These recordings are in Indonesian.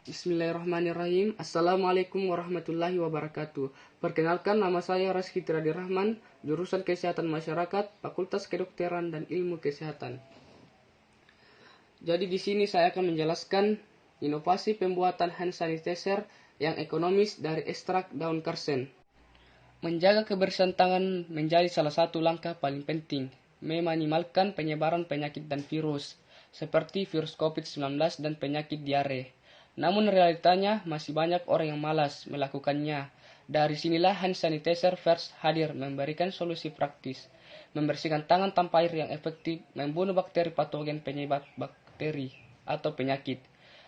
Bismillahirrahmanirrahim. Assalamualaikum warahmatullahi wabarakatuh. Perkenalkan, nama saya Raski Rahman, jurusan Kesehatan Masyarakat, Fakultas Kedokteran dan Ilmu Kesehatan. Jadi di sini saya akan menjelaskan inovasi pembuatan hand sanitizer yang ekonomis dari ekstrak daun karsen. Menjaga kebersihan tangan menjadi salah satu langkah paling penting, meminimalkan penyebaran penyakit dan virus, seperti virus COVID-19 dan penyakit diare. Namun realitanya masih banyak orang yang malas melakukannya. Dari sinilah hand sanitizer first hadir memberikan solusi praktis. Membersihkan tangan tanpa air yang efektif membunuh bakteri patogen penyebab bakteri atau penyakit.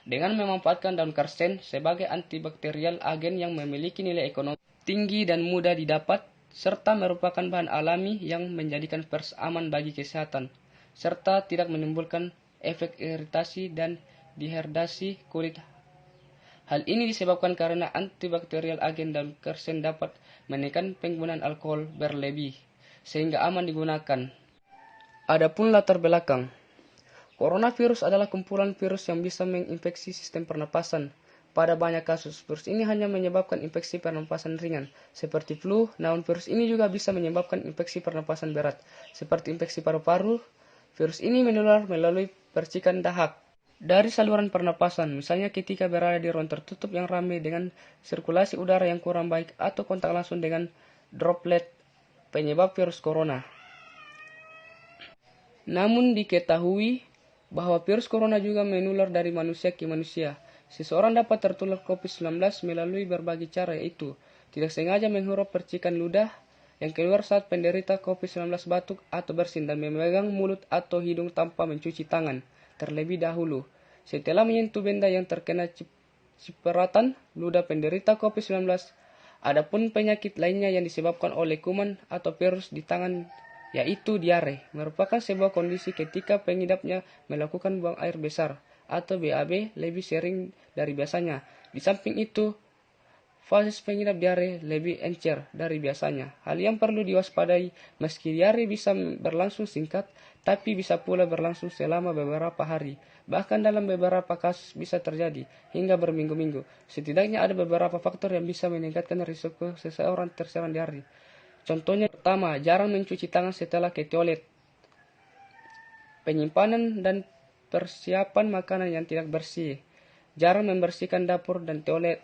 Dengan memanfaatkan daun karsen sebagai antibakterial agen yang memiliki nilai ekonomi tinggi dan mudah didapat, serta merupakan bahan alami yang menjadikan first aman bagi kesehatan, serta tidak menimbulkan efek iritasi dan dehidrasi kulit. Hal ini disebabkan karena antibakterial agen daun karsen dapat menekan penggunaan alkohol berlebih, sehingga aman digunakan. Adapun latar belakang, coronavirus adalah kumpulan virus yang bisa menginfeksi sistem pernapasan. Pada banyak kasus, virus ini hanya menyebabkan infeksi pernapasan ringan, seperti flu, namun virus ini juga bisa menyebabkan infeksi pernapasan berat, seperti infeksi paru-paru. Virus ini menular melalui percikan dahak dari saluran pernapasan, misalnya ketika berada di ruang tertutup yang ramai dengan sirkulasi udara yang kurang baik atau kontak langsung dengan droplet penyebab virus corona. Namun diketahui bahwa virus corona juga menular dari manusia ke manusia. Seseorang dapat tertular COVID-19 melalui berbagai cara, yaitu tidak sengaja menghirup percikan ludah yang keluar saat penderita COVID-19 batuk atau bersin dan memegang mulut atau hidung tanpa mencuci tangan terlebih dahulu. Setelah menyentuh benda yang terkena cipratan ludah penderita COVID-19, adapun penyakit lainnya yang disebabkan oleh kuman atau virus di tangan, yaitu diare, merupakan sebuah kondisi ketika pengidapnya melakukan buang air besar atau BAB lebih sering dari biasanya. Di samping itu, fase pengidap diare lebih encer dari biasanya. Hal yang perlu diwaspadai, meski diare bisa berlangsung singkat, tapi bisa pula berlangsung selama beberapa hari. Bahkan dalam beberapa kasus bisa terjadi hingga berminggu-minggu. Setidaknya ada beberapa faktor yang bisa meningkatkan risiko seseorang terserang diare. Contohnya pertama, jarang mencuci tangan setelah ke toilet. Penyimpanan dan persiapan makanan yang tidak bersih. Jarang membersihkan dapur dan toilet.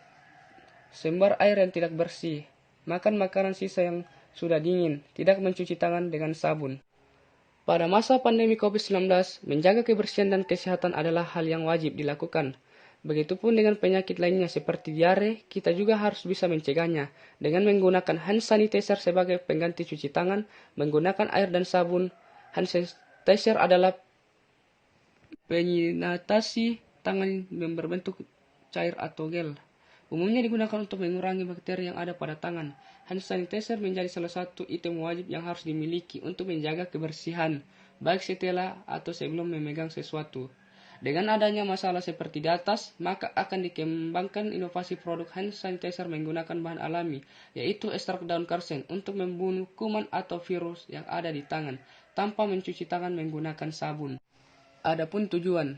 Sumber air yang tidak bersih. Makan makanan sisa yang sudah dingin. Tidak mencuci tangan dengan sabun. Pada masa pandemi COVID-19, menjaga kebersihan dan kesehatan adalah hal yang wajib dilakukan. Begitupun dengan penyakit lainnya seperti diare, kita juga harus bisa mencegahnya dengan menggunakan hand sanitizer sebagai pengganti cuci tangan, menggunakan air dan sabun. Hand sanitizer adalah penyinatasi tangan yang berbentuk cair atau gel. Umumnya digunakan untuk mengurangi bakteri yang ada pada tangan. Hand sanitizer menjadi salah satu item wajib yang harus dimiliki untuk menjaga kebersihan, baik setelah atau sebelum memegang sesuatu. Dengan adanya masalah seperti di atas, maka akan dikembangkan inovasi produk hand sanitizer menggunakan bahan alami, yaitu ekstrak daun karsen untuk membunuh kuman atau virus yang ada di tangan, tanpa mencuci tangan menggunakan sabun. Adapun tujuan,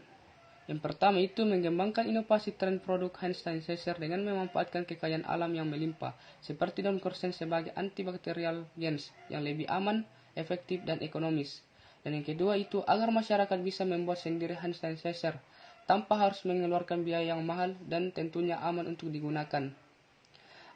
yang pertama itu mengembangkan inovasi tren produk hand sanitizer dengan memanfaatkan kekayaan alam yang melimpah, seperti daun karsen sebagai antibakterial gens yang lebih aman, efektif, dan ekonomis. Dan yang kedua itu agar masyarakat bisa membuat sendiri hand sanitizer tanpa harus mengeluarkan biaya yang mahal dan tentunya aman untuk digunakan.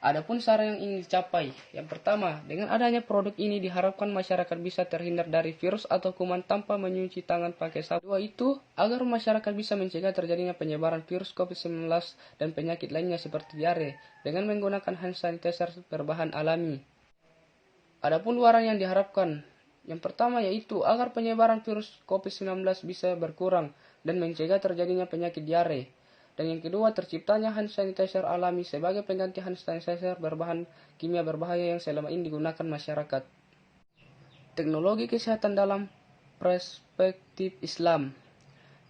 Adapun saran yang ingin dicapai, yang pertama, dengan adanya produk ini diharapkan masyarakat bisa terhindar dari virus atau kuman tanpa mencuci tangan pakai sabun. Kedua itu, agar masyarakat bisa mencegah terjadinya penyebaran virus COVID-19 dan penyakit lainnya seperti diare dengan menggunakan hand sanitizer berbahan alami. Adapun luaran yang diharapkan, yang pertama yaitu agar penyebaran virus COVID-19 bisa berkurang dan mencegah terjadinya penyakit diare. Dan yang kedua, terciptanya hand sanitizer alami sebagai pengganti hand sanitizer berbahan kimia berbahaya yang selama ini digunakan masyarakat. Teknologi kesehatan dalam perspektif Islam.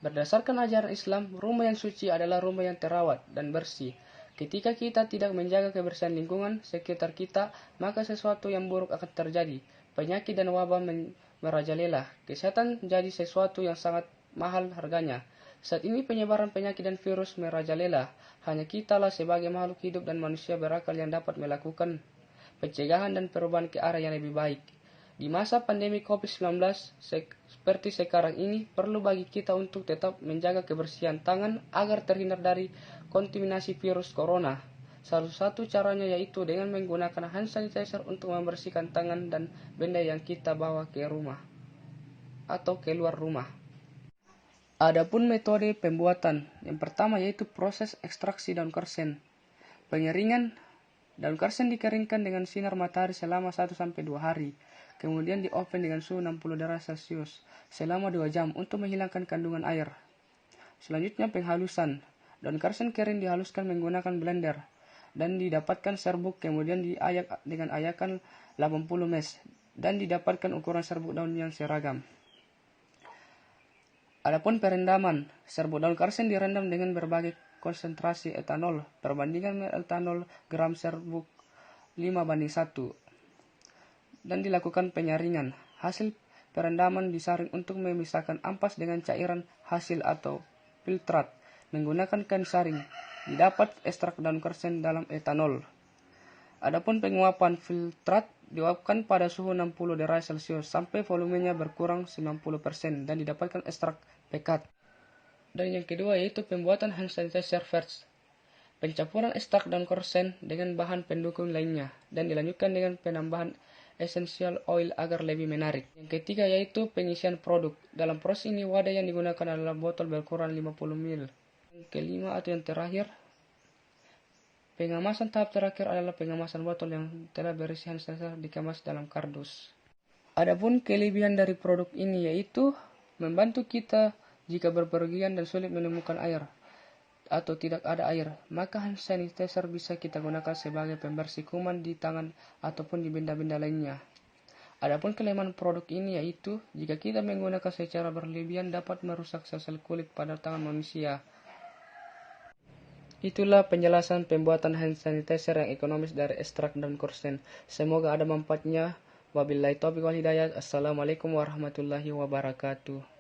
Berdasarkan ajaran Islam, rumah yang suci adalah rumah yang terawat dan bersih. Ketika kita tidak menjaga kebersihan lingkungan sekitar kita, maka sesuatu yang buruk akan terjadi. Penyakit dan wabah merajalela. Kesehatan menjadi sesuatu yang sangat mahal harganya. Saat ini penyebaran penyakit dan virus merajalela. Hanya kitalah sebagai makhluk hidup dan manusia berakal yang dapat melakukan pencegahan dan perubahan ke arah yang lebih baik. Di masa pandemi COVID-19 seperti sekarang ini, perlu bagi kita untuk tetap menjaga kebersihan tangan agar terhindar dari kontaminasi virus corona. Salah satu caranya yaitu dengan menggunakan hand sanitizer untuk membersihkan tangan dan benda yang kita bawa ke rumah atau keluar rumah. Adapun metode pembuatan, yang pertama yaitu proses ekstraksi daun karsen. Pengeringan, daun karsen dikeringkan dengan sinar matahari selama 1-2 hari. Kemudian di oven dengan suhu 60 derajat Celcius selama 2 jam untuk menghilangkan kandungan air. Selanjutnya penghalusan. Daun karsen kering dihaluskan menggunakan blender dan didapatkan serbuk, kemudian diayak dengan ayakan 80 mesh dan didapatkan ukuran serbuk daun yang seragam. Adapun perendaman, serbuk daun karsen direndam dengan berbagai konsentrasi etanol. Perbandingan etanol gram serbuk 5:1. Dan dilakukan penyaringan. Hasil perendaman disaring untuk memisahkan ampas dengan cairan hasil atau filtrat. Menggunakan kain saring, didapat ekstrak daun karsen dalam etanol. Adapun penguapan, filtrat diuapkan pada suhu 60 derajat Celcius sampai volumenya berkurang 90% dan didapatkan ekstrak pekat. Dan yang kedua yaitu pembuatan hand sanitizer first. Pencampuran ekstrak daun karsen dengan bahan pendukung lainnya dan dilanjutkan dengan penambahan essential oil agar lebih menarik. Yang ketiga yaitu pengisian produk. Dalam proses ini wadah yang digunakan adalah botol berukuran 50 ml. Yang kelima atau yang terakhir, pengemasan tahap terakhir adalah pengemasan botol yang telah berisi hand sanitizer dikemas dalam kardus. Adapun kelebihan dari produk ini yaitu membantu kita jika berpergian dan sulit menemukan air atau tidak ada air, maka hand sanitizer bisa kita gunakan sebagai pembersih kuman di tangan ataupun di benda-benda lainnya. Adapun kelemahan produk ini yaitu jika kita menggunakan secara berlebihan dapat merusak sel-sel kulit pada tangan manusia. Itulah penjelasan pembuatan hand sanitizer yang ekonomis dari ekstrak daun karsen. Semoga ada manfaatnya. Wabillahi taufiq wal hidayah. Assalamualaikum warahmatullahi wabarakatuh.